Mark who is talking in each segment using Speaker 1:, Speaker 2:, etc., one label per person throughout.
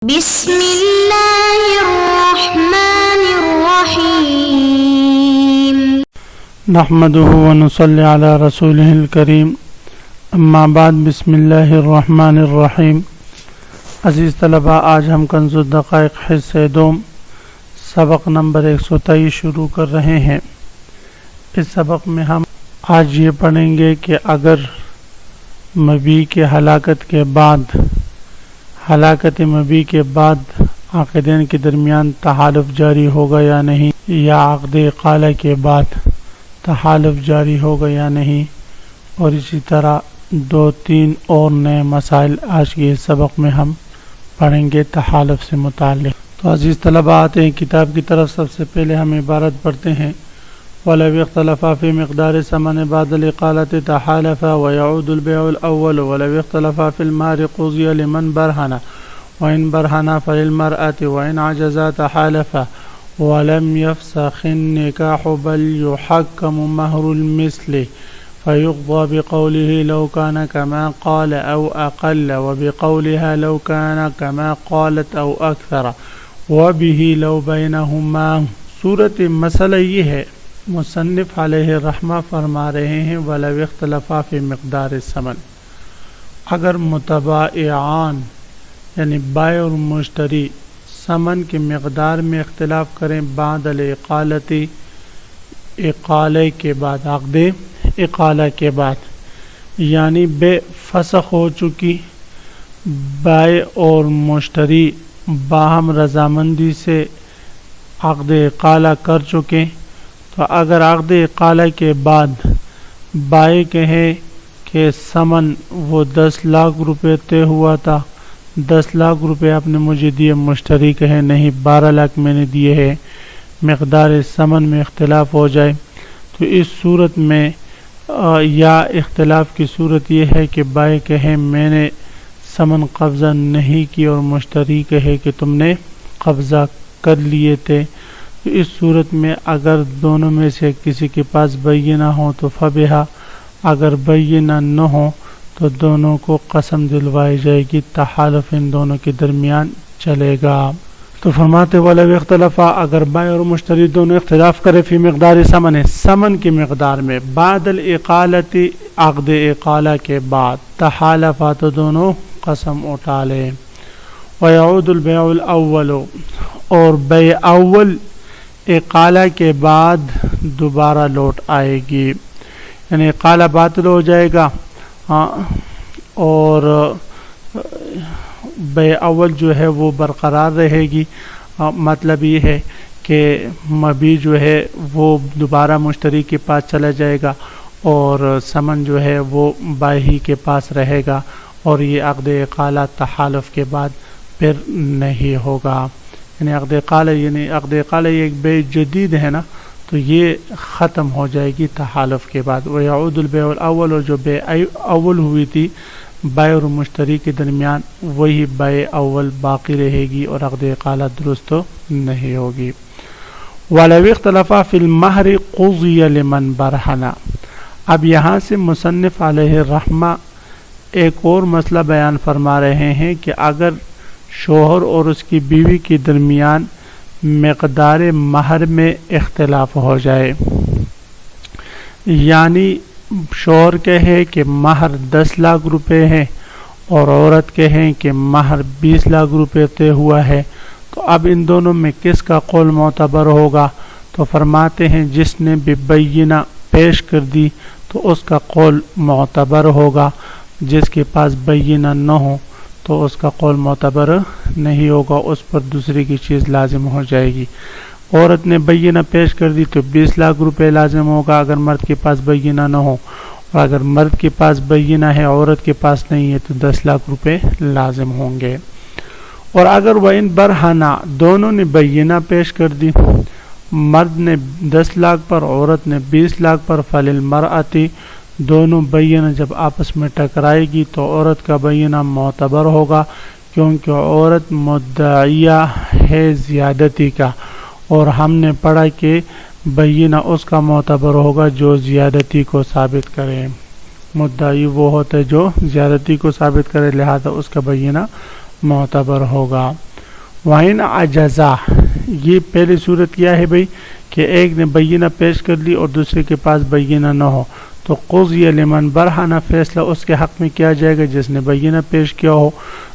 Speaker 1: بسم اللہ الرحمن الرحیم
Speaker 2: نحمده ونصلی علی رسوله الکریم اما بعد بسم اللہ الرحمن الرحیم۔ عزیز طلباء، آج ہم کنز الدقائق حصہ دوم سبق نمبر 123 شروع کر رہے ہیں۔ اس سبق میں ہم آج یہ پڑھیں گے کہ اگر مبی کے ہلاکت کے بعد عاقدین کے درمیان تحالف جاری ہوگا یا نہیں، یا عقد اقالہ کے بعد تحالف جاری ہوگا یا نہیں، اور اسی طرح 2-3 اور نئے مسائل آج کے اس سبق میں ہم پڑھیں گے تحالف سے متعلق۔ تو عزیز طلباء، آتے ہیں کتاب کی طرف۔ سب سے پہلے ہم عبارت پڑھتے ہیں: وَلَوِ اخْتَلَفَا فِي مِقْدَارِ ثَمَنِ بَعْدَ الْإِقَالَةِ تَحَالَفَا وَيَعُودُ الْبَيْعُ الْأَوَّلُ وَلَوِ اخْتَلَفَا فِي الْمَهْرِ قُضِيَ لِمَنْ بَرْهَنَ وَإِنْ بَرْهَنَا فَلِلْمَرْأَةِ وَإِنْ عَجَزَا تَحَالَفَا وَلَمْ يَفْسَخِ النِّكَاحُ بَلْ يُحَكَّمُ مَهْرُ الْمِثْلِ فيقضى بقوله لو كان كما قال أو أقل وبقولها لو كان كما قالت أو أكثر وبه لو بينهما۔ صورت مسئلہ یہ ہے، مصنف علیہ الرحمہ فرما رہے ہیں وَلَوِ اخْتَلَفَا فِي مِقْدَارِ الثَّمَنِ، اگر متبائعان یعنی بائع اور مشتری ثمن کی مقدار میں اختلاف کریں بعد الاقالتی، اقالے کے بعد، عقد اقالہ کے بعد، یعنی بے فسخ ہو چکی، بائع اور مشتری باہم رضامندی سے عقد اقالہ کر چکے، تو اگر عقد اقالہ کے بعد بائع کہے کہ ثمن وہ 10 لاکھ روپے طے ہوا تھا، 10 لاکھ روپے آپ نے مجھے دیے، مشتری کہے نہیں 12 لاکھ میں نے دیے ہیں، مقدار ثمن میں اختلاف ہو جائے، تو اس صورت میں یا اختلاف کی صورت یہ ہے کہ بائع کہے میں نے ثمن قبضہ نہیں کی اور مشتری کہے کہ تم نے قبضہ کر لیے تھے، تو اس صورت میں اگر دونوں میں سے کسی کے پاس بینہ ہو تو فبہا، اگر بینہ نہ ہو تو دونوں کو قسم دلوائی جائے گی، تحالف ان دونوں کے درمیان چلے گا۔ تو فرماتے وَلَوِ اخْتَلَفَا، اگر بائع اور مشتری دونوں اختلاف کرے فی مقدار ثمن کی مقدار میں بعد الاقالتی، عقد اقالہ کے بعد، تحالفا تو دونوں قسم اٹھا لیں۔ وَيَعُودُ الْبَيْعُ الْأَوَّلُ، اور بیع اول اقالہ کے بعد دوبارہ لوٹ آئے گی، یعنی اقالہ باطل ہو جائے گا اور بیع اول جو ہے وہ برقرار رہے گی۔ مطلب یہ ہے کہ مبی جو ہے وہ دوبارہ مشتری کے پاس چلا جائے گا اور ثمن جو ہے وہ بائع کے پاس رہے گا، اور یہ عقد اقالہ تحالف کے بعد پھر نہیں ہوگا۔ یعنی عقد اقالہ یہ ایک بیع جدید ہے نا، تو یہ ختم ہو جائے گی تحالف کے بعد۔ وَيَعُودُ الْبَيْعُ الْأَوَّلُ، اور جو بیع اول ہوئی تھی بائع اور مشتری کے درمیان، وہی بیع اول باقی رہے گی اور عقد اقالہ درست نہیں ہوگی۔ وَلَوِ اخْتَلَفَا فِي الْمَهْرِ قُضِيَ لِمَنْ بَرْهَنَ، اب یہاں سے مصنف علیہ الرحمہ ایک اور مسئلہ بیان فرما رہے ہیں کہ اگر شوہر اور اس کی بیوی کے درمیان مقدار مہر میں اختلاف ہو جائے، یعنی شوہر کہے کہ مہر 10 لاکھ روپے ہے اور عورت کہیں کہ مہر 20 لاکھ روپے طے ہوا ہے، تو اب ان دونوں میں کس کا قول معتبر ہوگا؟ تو فرماتے ہیں جس نے بھی بینہ پیش کر دی تو اس کا قول معتبر ہوگا، جس کے پاس بینہ نہ ہو تو اس کا قول معتبر نہیں ہوگا، اس پر دوسری کی چیز لازم ہو جائے گی۔ عورت نے بینہ پیش کر دی تو 20 لاکھ روپے لازم ہوگا اگر مرد کے پاس بینہ نہ ہو، اور اگر مرد کے پاس بینہ ہے عورت کے پاس نہیں ہے تو 10 لاکھ روپے لازم ہوں گے۔ اور اگر وَإِنْ بَرْهَنَا، دونوں نے بینہ پیش کر دی، مرد نے 10 لاکھ پر عورت نے 20 لاکھ پر، فَلِلْمَرْأَةِ، دونوں بینہ جب آپس میں ٹکرائے گی تو عورت کا بینہ معتبر ہوگا، کیونکہ عورت مدعیہ ہے زیادتی کا، اور ہم نے پڑھا کہ بینہ اس کا معتبر ہوگا جو زیادتی کو ثابت کرے، مدعی وہ ہوتا ہے جو زیادتی کو ثابت کرے، لہذا اس کا بینہ معتبر ہوگا۔ وَإِنْ عَجَزَا، یہ پہلی صورت کیا ہے بھائی کہ ایک نے بینہ پیش کر لی اور دوسرے کے پاس بینہ نہ ہو، تو قضی لمن برہنہ، فیصلہ اس کے حق میں کیا جائے گا جس نے بینہ پیش کیا ہو۔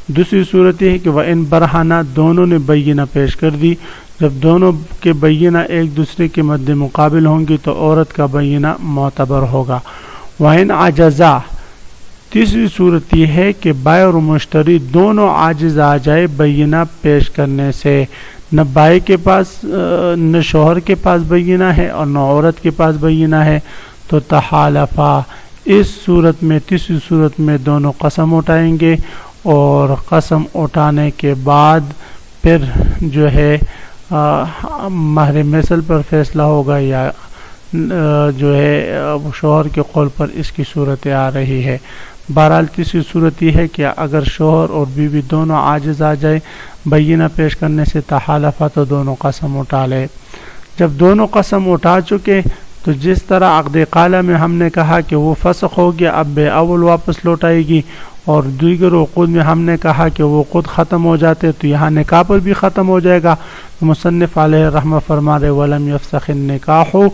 Speaker 2: دوسری صورت یہ ہے کہ وَإِنْ برہنہ، دونوں نے بینہ پیش کر دی، جب دونوں کے بینہ ایک دوسرے کے مد مقابل ہوں گی تو عورت کا بینہ معتبر ہوگا۔ وَإِنْ عَجَزَا، تیسری صورت یہ ہے کہ بائع اور مشتری دونوں عاجز آ جائے بینہ پیش کرنے سے، نہ بائع کے پاس نہ شوہر کے پاس بینہ ہے اور نہ عورت کے پاس بینہ ہے، تو تحالفا، اس صورت میں تیسری صورت میں دونوں قسم اٹھائیں گے، اور قسم اٹھانے کے بعد پھر جو ہے مہر مثل پر فیصلہ ہوگا یا جو ہے شوہر کے قول پر اس کی صورت آ رہی ہے۔ بہرحال تیسری صورت یہ ہے کہ اگر شوہر اور بیوی دونوں عاجز آ جائے بینہ پیش کرنے سے تحالفہ، تو دونوں قسم اٹھا لے۔ جب دونوں قسم اٹھا چکے تو جس طرح عقد قالہ میں ہم نے کہا کہ وہ فسخ ہو گیا، اب بے اول واپس لوٹائے گی، اور دیگر عقود میں ہم نے کہا کہ وہ خود ختم ہو جاتے، تو یہاں نکاح پر بھی ختم ہو جائے گا۔ مصنف علیہ رحمہ فرما رہے وَلَمْ يَفْسَخِ النِّكَاحُ،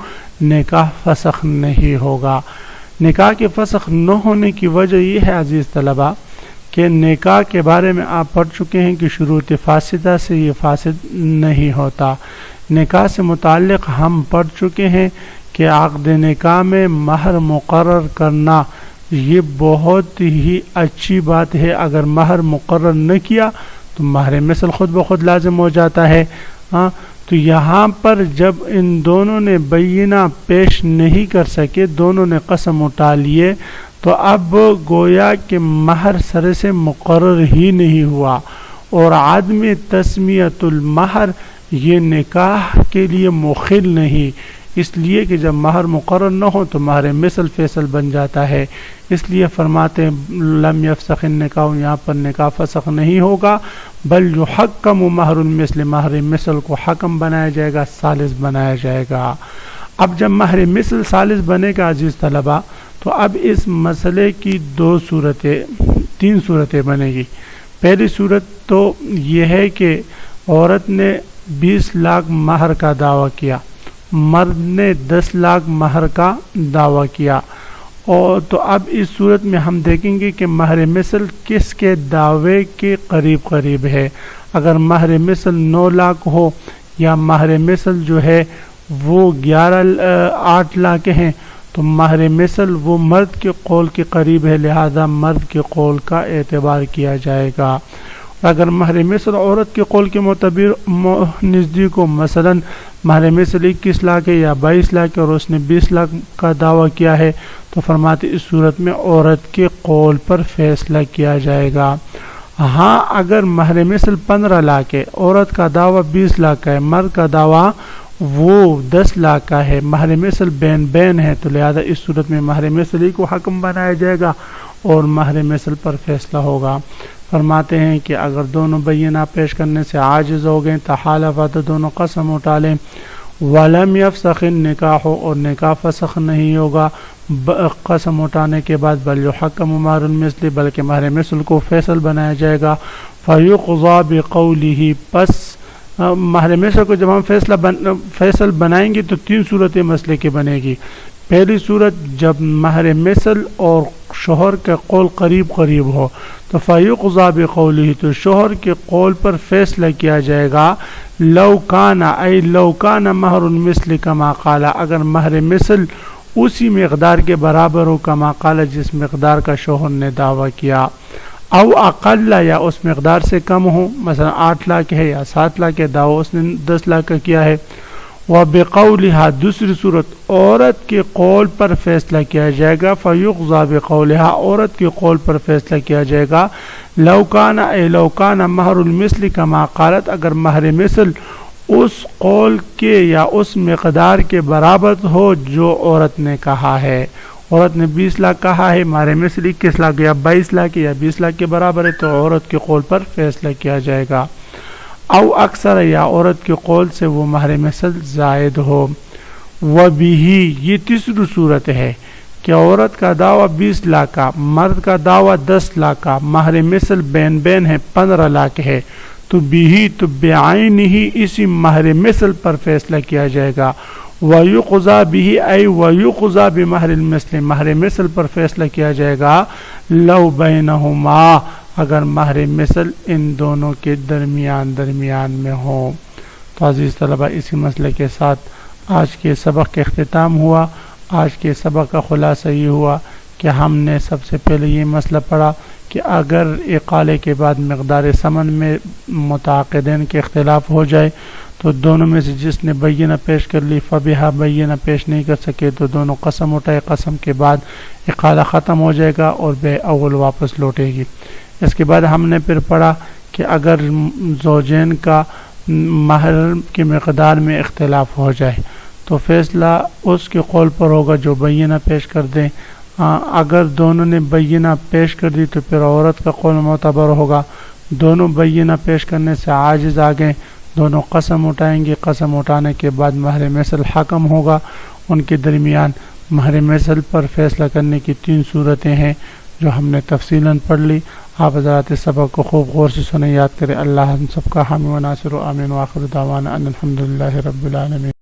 Speaker 2: نکاح فسخ نہیں ہوگا۔ نکاح کے فسخ نہ ہونے کی وجہ یہ ہے عزیز طلبہ کہ نکاح کے بارے میں آپ پڑھ چکے ہیں کہ شروط فاسدہ سے یہ فاسد نہیں ہوتا۔ نکاح سے متعلق ہم پڑھ چکے ہیں کہ عقد نکاح میں مہر مقرر کرنا یہ بہت ہی اچھی بات ہے۔ اگر مہر مقرر نہ کیا تو مہر مثل خود بخود لازم ہو جاتا ہے۔ تو یہاں پر جب ان دونوں نے بینہ پیش نہیں کر سکے، دونوں نے قسم اٹھا لیے، تو اب گویا کہ مہر سر سے مقرر ہی نہیں ہوا، اور عدم تسمیت المہر یہ نکاح کے لیے مخل نہیں، اس لیے کہ جب مہر مقرر نہ ہو تو مہر مثل فیصل بن جاتا ہے۔ اس لیے فرماتے ہیں لم یفسخ النکاح، یہاں پر نکاح فسخ نہیں ہوگا، بل یحکم مہر المثل، مہر مثل کو حکم بنایا جائے گا، ثالث بنایا جائے گا۔ اب جب مہر مثل ثالث بنے گا عزیز طلبہ، تو اب اس مسئلے کی تین صورتیں بنے گی۔ پہلی صورت تو یہ ہے کہ عورت نے 20 لاکھ مہر کا دعویٰ کیا، مرد نے 10 لاکھ مہر کا دعویٰ کیا، اور تو اب اس صورت میں ہم دیکھیں گے کہ مہر مثل کس کے دعوے کے قریب قریب ہے۔ اگر مہر مثل 9 لاکھ ہو یا مہر مثل جو ہے وہ 8 لاکھ ہیں، تو مہر مثل وہ مرد کے قول کے قریب ہے، لہذا مرد کے قول کا اعتبار کیا جائے گا۔ اگر مہر مثل عورت کے قول کے نزدیک ہو، مثلا مہر مثل 21 لاکھ ہے یا 22 لاکھ ہے اور اس نے 20 لاکھ کا دعویٰ کیا ہے، تو فرماتے اس صورت میں عورت کے قول پر فیصلہ کیا جائے گا۔ ہاں اگر مہر مثل 15 لاکھ ہے، عورت کا دعویٰ 20 لاکھ کا ہے، مرد کا دعویٰ وہ 10 لاکھ کا ہے، مہر مثل بین ہے، تو لہذا اس صورت میں مہر مثل ہی کو حکم بنایا جائے گا اور مہر مثل پر فیصلہ ہوگا۔ فرماتے ہیں کہ اگر دونوں بینہ پیش کرنے سے عاجز ہو گئے، تحالفا، تو دونوں قسم اٹھا لیں، وَلَمْ يَفْسَخِ النِّكَاحُ، اور نکاح فسخ نہیں ہوگا قسم اٹھانے کے بعد، بل یحکم مہر المثل، بلکہ مہر مثل کو فیصل بنایا جائے گا، فَيُقْضَى بِقَوْلِهِ، پس مہر مثل کو جب ہم فیصل بنائیں گے تو 3 صورتیں مسئلے کی بنے گی۔ پہلی صورت جب مہر مثل اور شوہر کا قول قریب ہو تو فیقضی بقولہ، تو شوہر کے قول پر فیصلہ کیا جائے گا، لو کان مہر المثل کما قال، اگر مہر مثل اسی مقدار کے برابر ہو، کما قال، جس مقدار کا شوہر نے دعویٰ کیا، او اقل، یا اس مقدار سے کم ہو، مثلا 8 لاکھ ہے یا 7 لاکھ ہے، دعویٰ اس نے 10 لاکھ کا کیا ہے۔ وَبِقَوْلِهَا، دوسری صورت عورت کے قول پر فیصلہ کیا جائے گا، فَيُقْضَى بِقَوْلِهَا، عورت کے قول پر فیصلہ کیا جائے گا، لو کان مہر المثل کما قالت، اگر مہر مثل اس قول کے یا اس مقدار کے برابر ہو جو عورت نے کہا ہے۔ عورت نے 20 لاکھ کہا ہے، مہر مثل 21 لاکھ یا 22 لاکھ یا 20 لاکھ کے برابر ہے، تو عورت کے قول پر فیصلہ کیا جائے گا، او اکثر، یا عورت کے قول سے وہ مہر مثل زائد ہو۔ وبہ، یہ تیسری صورت ہے کہ عورت کا دعویٰ 20 لاکھ کا، مرد کا دعویٰ 10 لاکھ کا، مہر مثل بین ہے 15 لاکھ ہے، تو بھی تو بعین ہی اسی مہر مثل پر فیصلہ کیا جائے گا. وَيُقْضَى بِهِ أي وَيُقْضَى بِمَهْرِ الْمِثْلِ مہر مثل پر فیصلہ کیا جائے گا. لو بینہما اگر مہر مثل ان دونوں کے درمیان میں ہو. تو عزیز طلبہ اسی مسئلے کے ساتھ آج کے سبق کا اختتام ہوا. آج کے سبق کا خلاصہ یہ ہوا کہ ہم نے سب سے پہلے یہ مسئلہ پڑھا کہ اگر اقالے کے بعد مقدار ثمن میں متعاقدین کے اختلاف ہو جائے تو دونوں میں سے جس نے بینہ پیش کر لی فبہا، بینہ پیش نہیں کر سکے تو دونوں قسم اٹھائے، قسم کے بعد اقالہ ختم ہو جائے گا اور بے اول واپس لوٹے گی. اس کے بعد ہم نے پھر پڑھا کہ اگر زوجین کا مہر کی مقدار میں اختلاف ہو جائے تو فیصلہ اس کے قول پر ہوگا جو بینہ پیش کر دیں. اگر دونوں نے بینہ پیش کر دی تو پھر عورت کا قول معتبر ہوگا. دونوں بینہ پیش کرنے سے عاجز آ گئے، دونوں قسم اٹھائیں گے. قسم اٹھانے کے بعد مہر مثل حکم ہوگا. ان کے درمیان مہر مثل پر فیصلہ کرنے کی 3 صورتیں ہیں جو ہم نے تفصیلاً پڑھ لی. آپ حضرات سبق کو خوب غور سے سنیں، یاد کریں. اللہ ہم سب کا حامی و ناصر و آمین. وآخر دعوانا ان الحمدللہ رب العالمین.